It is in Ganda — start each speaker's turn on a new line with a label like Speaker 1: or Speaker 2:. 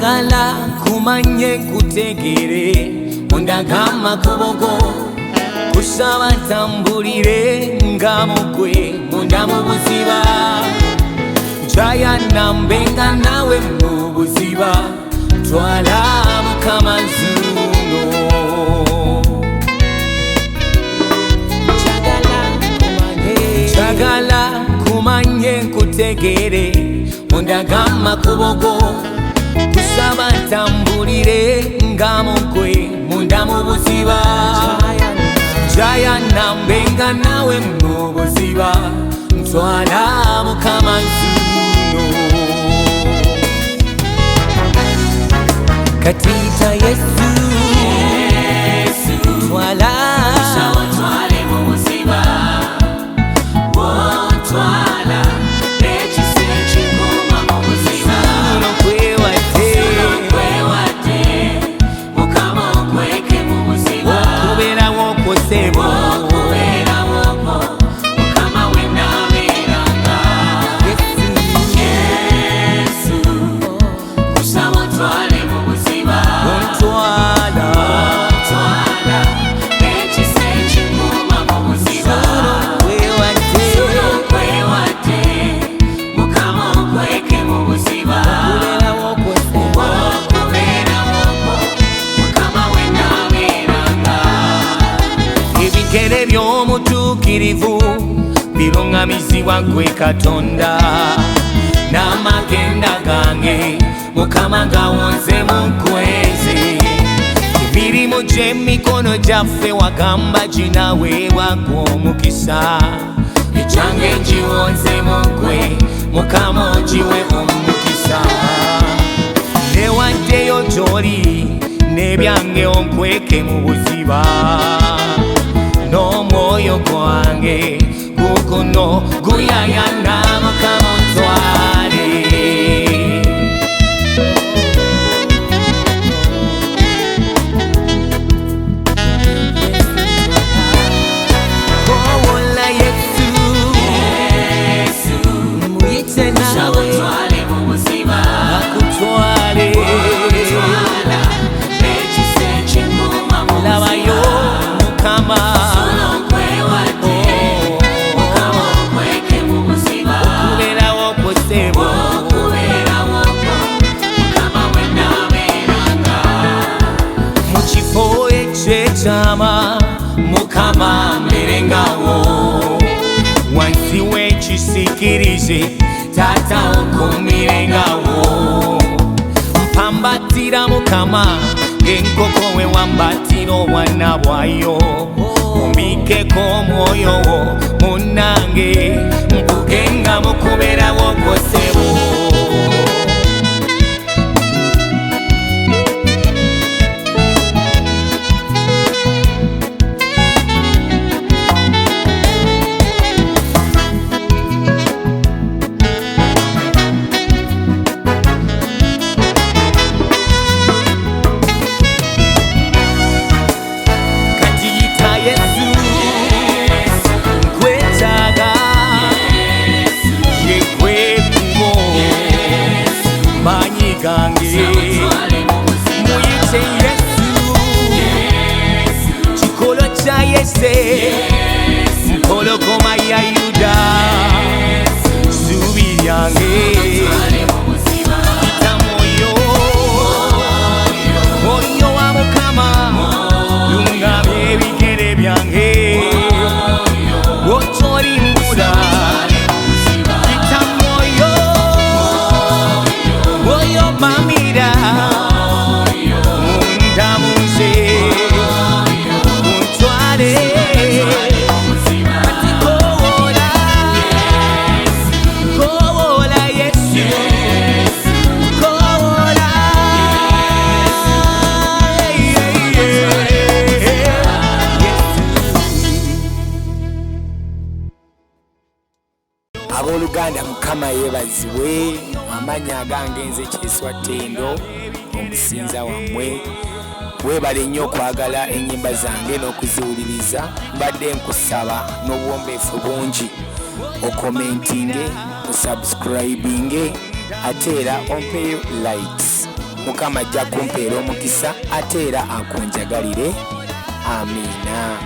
Speaker 1: Njagala kumanye kutegere Mundagama kubogo Kusaba tambulire nga mugwe munda mu buziba Jaya nambenga nawe mu buziba Twala Mukama Zuno Njagala kumanye kutegere Mundagama kubogo Kusaba tambulire nga mugwe munda mu buziba Jaya nambenga nawe mu buziba Ntwala Mukama Zuno Katita Yesu Twala Twale mu buziba Twala Echise chinguma mu buziba Suno kwewate Mukama okweke mu buziba Okubera wokosebo Ebigere by'omutuukirivu birungamizibwa gwe Katonda n'amagenda gange Mukama gawonze mu kwezi Emirimu gy'emikono gyaffe wagamba ginaweebwa gw'omukisa Ekyange ngiwonze mu gwe Mukama ogiwe omukisa Newaddeyo gy'oli n'ebyange onkweke mu buziba N'omwoyo gwange gukuno guyayana Mukama ontwale Kowola Yesu muyite nawe akutwale labayo Mukama Mukama mberengawo wansi w'ekisikirize Taata onkumirengawo mpambatira Mukama ng'enkoko we wambatira obwana bwayo ombikeko omwoyo wo munnange mpugenga mu kubeerawo kwosebo muyite Yesu chikolo cha Yese mpologoma ya Yuda zubi lyange ita moyo wa Mukama lungamye ebigere byange otolimbula ita moyo mamira Abooluganda Mukama yeebazibwe amanya agange nze Kyeswa Ttendo omusinza wammwe weebale nnyo okwagala ennyimba zange n'okuziwuliriza mbadde nkusaba n'obuwombeefu bungi okomentinge osubscribinge ate era ompeyo likes Mukama ajja kumpeera omukisa ate era akunjagalire. Amiina.